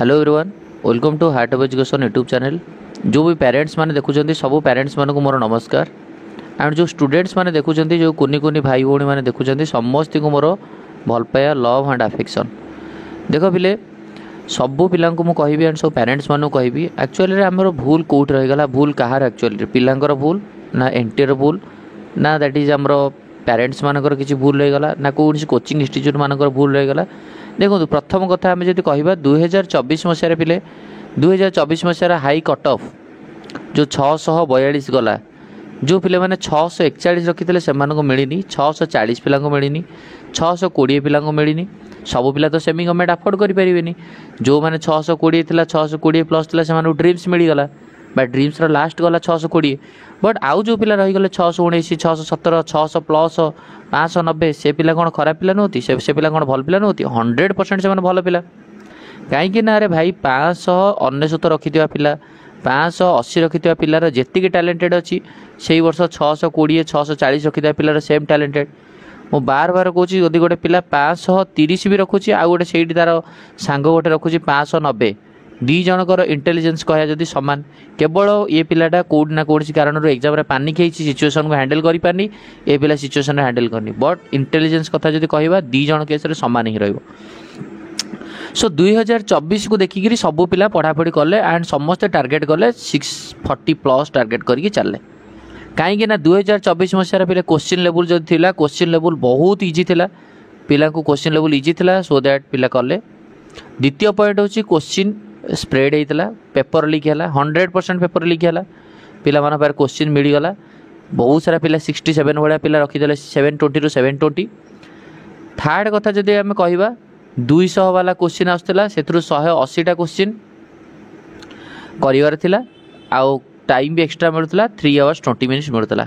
Hello everyone, welcome to heart of education YouTube channel. जो भी parents माने देखुछंती सब पेरेंट्स मान को मोर नमस्कार। एंड जो स्टूडेंट्स माने देखुछंती जो कुनी कुनी भाई भौणी माने देखुछंती समस्त को मोर भल पाया लव एंड अफेक्शन। देखो पिले सबू पिला को कहबी एंड सब पेरेंट्स मान कहबी एक्चुअली आमर भूल कौट रहीगला, भूल कहार एक्चुअली पिलांकर भूल ना एनटीआर भूल ना दैट इज आमर पेरेंट्स मानकर किसी भूल रहीगला ना कौन कोचिंग इंस्टीट्यूट मानकर भूल रहीगला। देखो प्रथम कथा आम जब कह 2024 मसीह पिले 2024 मसीहार हाई कट ऑफ जो 642 गला, जो पिले मैंने 641 रखी से मिलनी, 640 पिला मिलनी, 620 पिला मिलनी। सब पिला तो सेमी गवर्नमेंट अफोर्ड करें, जो मैंने 620 था 620 प्लस था ड्रीम्स मिलगला बा ड्रीम्स लास्ट गला 620। बट आउ जो पिला रहीगले 619 617 600 प्लस 590 से पिला कौन खराब पिला नुहति, से पिला कौन भल पिला नुहति, 100% से भल पिला। कहीं ना अरे भाई 599 रखि पिला 580 रखि पिलार जी टैलेंटेड अच्छी से वर्ष 620 640 रखि पिलार सेम टैलेंटेड। मु बार बार कहूँ यदि गोटे पिला 530 भी रखुची आउ गोटे से तार सांग गोटे रखुची 590, दी जनकर इंटेलिजेंस कह जदि सामान, केवल ये पिलाटा कौट ना कौन कारण एग्जाम पानिक सिचुएसन को हैंडल कर पारनी, ए पिला सिचुएसन हैंडल करनी। बट इंटेलिजेंस कथा जदि कहबा दी जन केस रे समान ही रहिबो। सो 2024 को देखिकी सबू पिला पढ़ापढ़ी कले एंड समस्त टार्गेट कले 640 प्लस टार्गेट करके चले। कहीं ना 2024 मसीहार पिले क्वेश्चन लेवल जो थिला, क्वेश्चन लेवल बहुत इजी थिला, पिला को क्वेश्चन लेवल इजी थिला, सो दैट पिला कले। द्वितीय पॉइंट होची क्वेश्चन स्प्रेड होता, पेपर लीक है, 100% पेपर लीक है, पिला मान पार क्वेश्चन मिलगला। बहुत सारा पिला 67 भाया पिला रखीदे 720 ରୁ 720। थर्ड कथा जदि आम कहवा 200 वाला क्वेश्चन आसला से 180टा क्वेश्चन कर टाइम भी एक्सट्रा मिलूला 3 hours 20 minutes मिलूला।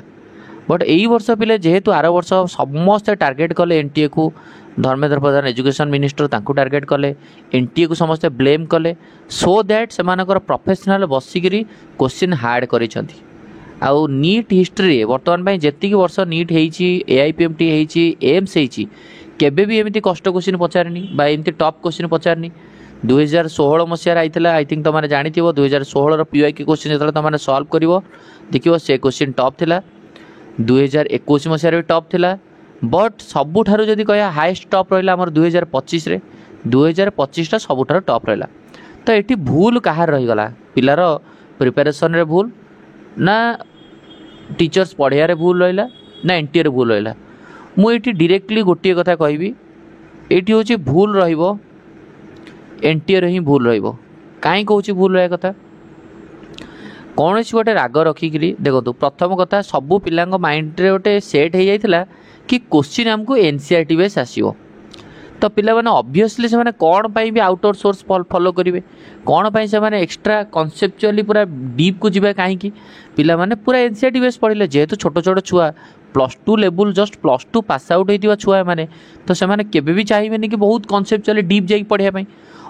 बट यही वर्ष पिले जेहेतु आर वर्ष समस्ते टार्गेट कले एनटीए को, धर्मेंद्र प्रधान एजुकेशन मिनिस्टर तांको टार्गेट कले, एनटीए को समस्ते ब्लेम कले, सो दैट से प्रोफेशनल बसिकी क्वेश्चन हार्ड करिसेंती। आउ नीट हिस्ट्री बर्तमान जी वर्ष नीट एआईपीएमटी एम्स केबे भी एमती कष्ट क्वेश्चन पचारनी बा एमती टॉप क्वेश्चन पचारनी। 2016 मसीह आई आई थिंक तुम जानी 2016 पीवाईक्यू क्वेश्चन जो तुम सॉल्व कर देखो से क्वेश्चन टॉप थिला। 2021 मसीह भी टॉप थिला। बट सबुठारु जदि कह हाईएस्ट टॉप रहा 2025 रे 2025 सबुठारु टॉप रहा। तो ये भूल कहार रहीगला, पिलार प्रिपेरेसन रे भूल ना टीचर्स पढ़िया भूल रहा ना एनटीए भूल रहा। मुझे डायरेक्टली गोटे कथा कहबी, ये हूँ भूल रहिबो एनटीए ही भूल रहिबो। कहीं कहूँ भूल रहा कथा कौन गोटे राग रखिकी देखो। प्रथम कथा सबू पिला माइंड रे गोटे सेट हो जाता कि क्वेश्चन आमको एनसीईआरटी बेस आसो, तो पिला माने ऑब्वियसली से माने कौन पाई भी आउटर सोर्स फॉलो करेंगे, कौन पाई से माने एक्स्ट्रा कॉन्सेप्चुअली पूरा डीप को जीवा। कहीं पिला माने पूरा एनसीईआरटी बेस पढ़ले जेहेतु छोट छोट छुआ +2 लेवल जस्ट +2 पास आउट होता छुआ मैंने, तो से माने केबे भी चाहिए कि बहुत कॉन्सेप्चुअली डीप जाई पढ़ाई।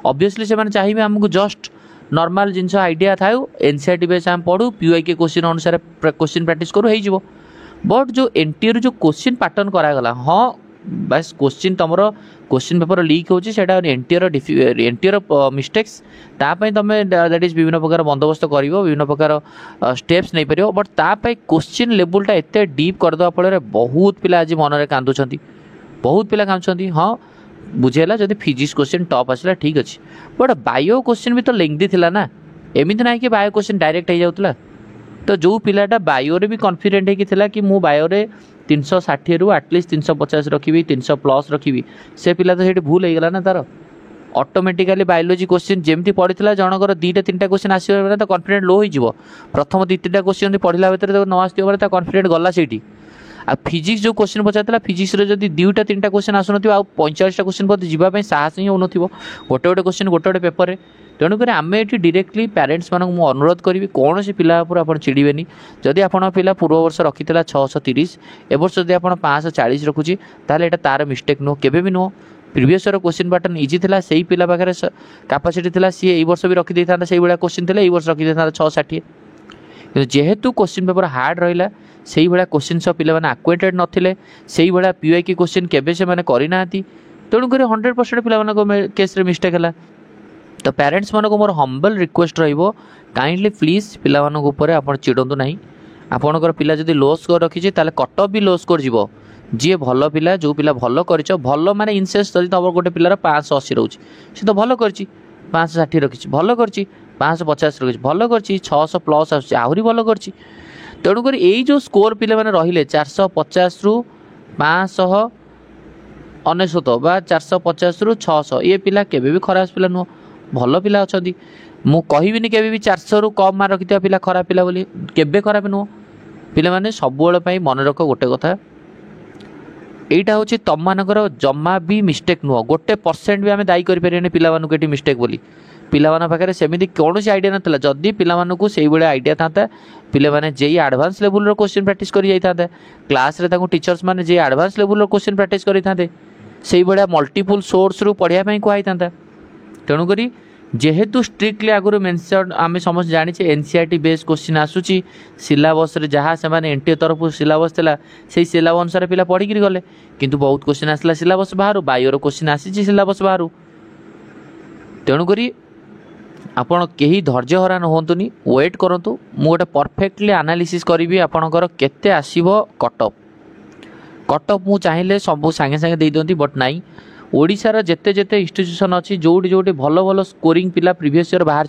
ऑब्वियसली से माने चाहिए आमको जस्ट नॉर्मल जिनस आइडिया था एनसीईआरटी बेस आम पढ़ू पीवाईक्यू क्वेश्चन अनुसार क्वेश्चन प्रैक्टिस करूँ हो। बट जो एनटीए जो क्वेश्चन पैटर्न करागला, हाँ बस क्वेश्चन तुम क्वेश्चन पेपर लीक होची सेटा एनटीएर मिस्टेक्स तापाई तुम दैट इज विभिन्न प्रकार बंदोबस्त कर विभिन्न प्रकार स्टेप्स नहीं पार। बट तापाई क्वेश्चन लेवलटा एत डीप करदे फल बहुत पिला आज मन में कांदुंट, बहुत पिला कांदुंट। हाँ बुझेला जदि फिजिक्स क्वेश्चन टॉप आसला ठीक अच्छे, बट बायो क्वेश्चन भी तो लेंथी थिला ना, एमती ना कि बायो क्वेश्चन डायरेक्ट हो जाऊला। तो जो पिलाटा बायोरे भी कॉन्फिडेंट होता कि मु बायोरे 360 रु एटलिस्ट 350 रखी 300 प्लस रखी, से पिला तो ये भूल होगा ना तार। ऑटोमेटिकली बायोलॉजी क्वेश्चन जमी पढ़ी जनकर 2टा 3टा क्वेश्चन आसो तो कॉन्फिडेंट लो हो, प्रथम 2-3टा क्वेश्चन पढ़ला भितर न आसो कॉन्फिडेंट गला से। आ फिजिक्स जो क्वेश्चन पचार फिजिक्स जब 2टा 3टा क्वेश्चन आसन 45टा क्वेश्चन पर जावाई साहस ही हो गोटे गोटे क्वेश्चन गोटे गोटे पेपर में। तेणुक आम ये डायरेक्टली पेरेंट्स मानक मु अनुरोध करी कौन से पिला आप चिड़बेनि। जदि आप पिला पूर्व वर्ष रखी 630 ए वर्ष जब आप 540 रखुची ताले एटा तार मिस्टेक नुह, केबे भी नुह। Previous year question pattern easy था, से ही पिला पाखे कैपेसिटी था, सी ए वर्ष भी रखी था से भाया क्वेश्चन थे, वर्ष रखी था 660। जेहेतु क्वेश्चन पेपर हार्ड रहा से भाया क्वेश्चन सब पिला आक्वेटेड नथिले, से भाया पीवाईक्यू क्वेश्चन केबे से करना, तेणुक 100% पिला केस मिस्टेक है। तो पेरेंट्स मानक मोर हम्बल रिक्वेस्ट रहिबो काइंडली प्लीज पिला मानक ऊपर आपण चिड़ंतु नहीं आपणकर पिला जदि लो स्कोर रखी ताले कट ऑफ भी लो स्कोर जीवो जी भल पिला जो पिला भल कर भल माने इनसेंस जदि तुम गोटे पिलार 580 रोचे सी तो भल कर 560 रखी भल कर 550 रखी भल कर 600 प्लस आहरी भल कर तेणुकर यही जो स्कोर पिले मैंने रहिले 450 रु 599 बा 450 रु 600 ये पिला केबे भी खराब पिला नुह भल पिला अच्छा मु कहबिनी केबे भी 400 रु कम मार्क रखिथिबा पिला खराब पिला बोली केबे खराब नुह पिला माने सबुबेले पई मन रख गोटे कथा एटा होची तम मानकर जम्मा भी मिस्टेक नुह गोटे % भी आम दायी करें पिला मानक मिस्टेक बोली पिला पाखे सेमती कौन आइडिया नाला जदि पिला से आइडिया था पिले माने जे एडवांस लेवल रो क्वेश्चन प्रैक्टिस कर जाता क्लास रे ताको टीचर्स माने जे एडवांस लेवल रो क्वेश्चन प्रैक्टिस करि थाते सेही बडा मल्टीपल सोर्स रू पढ़िया पई कहै थाता तेणु करी जेहेतु स्ट्रिक्टली आगुर मेंशन आम समस्त जानी एनसीईआरटी बेस्ड क्वेश्चन आसूची सिलेबस रे जहाँ से एनटीए तरफ सिलेबस थिला से सिलेबस अनुसार पिला पढ़ी गले किंतु बहुत क्वेश्चन आसला सिलेबस बाहर बायोर क्वेश्चन आसी सिलेबस बाहर तेणु करी आपण केही धैर्य हरान होतुनी वेट करंतु मु गोटे परफेक्टली एनालिसिस करी आपणकर केते आसीबो कट ऑफ मु चाहिले सब सांगे सांगे दे दियंती बट नाई ओडिशार जेते जेते इंस्टीट्यूशन अच्छी जोटी जोटी भल भल स्कोरिंग पिला प्रीवियस ईयर बाहर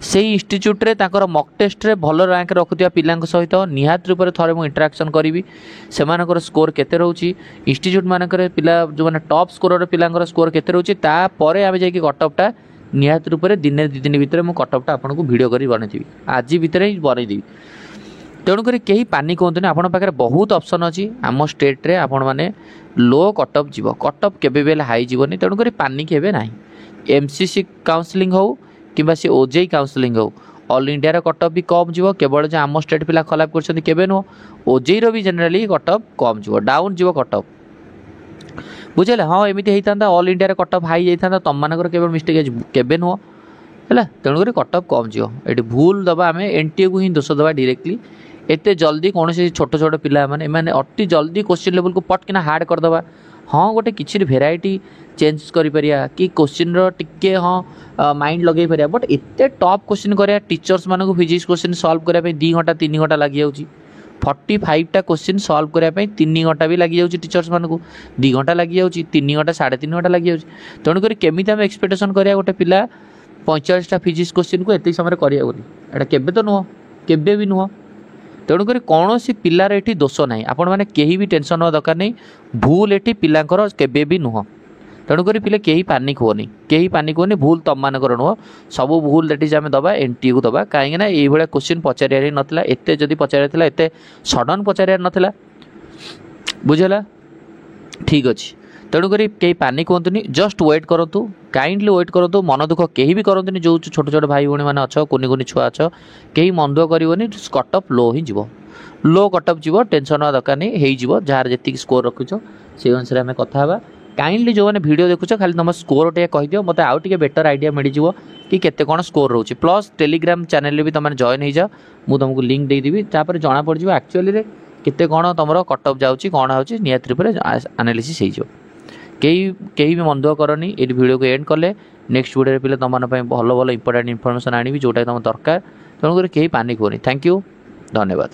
से इंस्टीट्यूट रे ताकर मॉक टेस्ट रे भल रैंक रखुथिबा पिलांक सहित निहात रूप थे मुझे इंटराक्शन करी से स्कोर केते रहउची इंस्टीट्यूट मानकर पिला जो माने टॉप स्कोरर पिलांकर स्कोर केते रहउची तापर आमे जाई कट ऑफटा निहात रूप से दिन 2 दिन भितर मु कट ऑफटा आपको वीडियो करी बनैथिबी आज भितर ही बनैदेबी तेणुक कहीं पानिक कहतुनि आपण पाखे बहुत ऑप्शन अच्छी आम स्टेट रे आपण माने लो कट ऑफ जीव कट ऑफ केबे बेले हाई जीवनी तेणुक पानिक हेबे नाही एमसीसी काउंसलिंग हो कि सी ओजेई काउंसलिंग हो ऑल इंडिया रे कट ऑफ भी कम जीव केवल जो आम स्टेट पिला खराब करछथि केबे नो ओजेई रो भी जनरली कट ऑफ कम जीव डाउन जीव कट ऑफ बुझले हाँ एमती होता ऑल इंडिया रे कट ऑफ हाई जाता तुम मानकर केवल मिस्टेक केबे नुह है तेणुक कट ऑफ कम जीव ये भूल दबा आम एनटीए को ही दोष दबा डायरेक्टली एते जल्दी कौन से छोट छोट पिला माने अति जल्दी क्वेश्चन लेवल को पटकिना हार्ड करदे हाँ गोटे किसी भेराइटी चेंज करिया कि क्वेश्चन टिके हाँ माइंड लगे पारिया बट एते टॉप क्वेश्चन करिया टीचर्स मानक फिजिक्स क्वेश्चन सॉल्व करने 2 घंटा 3 घंटा लगी जाउची 45टा क्वेश्चन सॉल्व करने 3 घंटा भी लगी जाउची टीचर्स मानक 2 घंटा लगी जाउची 3 घंटा 3.5 घंटा लगी जाउची तेणुक केमिति आम एक्सपेक्टेशन करिया गोटे पिला 45टा फिजिक्स क्वेश्चन को एत समय करिया बोली एटा केबे तो नुह केबे भी नुह तेणुक कौन सी पिलार एठी दोष ना आपण मैंने कहीं भी टेंशन ना दरकार नहीं भूल एठी पिलांकर केबे भी नुह तेणुक पिले कहीं पानिक होनी कहीं पानिक होनी भूल तुम मानकर नुह सब भूल दैट इज आम दबा एनटीए को दबा कहीं ये क्वेश्चन पचार नाला एत जदि पचार एत सडन पचार नाला बुझला ठीक अच्छे तेणुक कहीं पानिक होतुनि जस्ट वेट करूँ काइंडली वेट करूँ मन दुख कहीं भी करते जो छोट छोट भाई भाई मैंने अच्छ कुनि कुनि छुआ अच्छ कहीं मन दुख करनी कट ऑफ लो ही जीव लो कट ऑफ जीव टेंशन ना दरकार नहीं हो जार जी स्कोर रखुच से अनुसार आम कथा काइंडली जो मैंने वीडियो देखुच खाली तुम स्कोर टे कहीदिव मत आउ टे बेटर आइडिया मिल कि केते कौन स्कोर रोचे प्लस टेलीग्राम चैनल भी तुम जॉइन हो जाओ मुझे तुमको लिंक देदेवी तापर जना पड़ जाए एक्चुअली केते कौन तुम कट ऑफ जाऊँगी कौन होची नियत रूप एनालिसिस हो कहीं भी मन दुख करनी ये वीडियो को एंड कले नेक्स्ट वीडियो पे तुम भल भल इंपोर्टेंट इनफॉरमेशन आनी जोटा तुम दरकार तेणुक कहीं पानिक होनी थैंक यू धन्यवाद।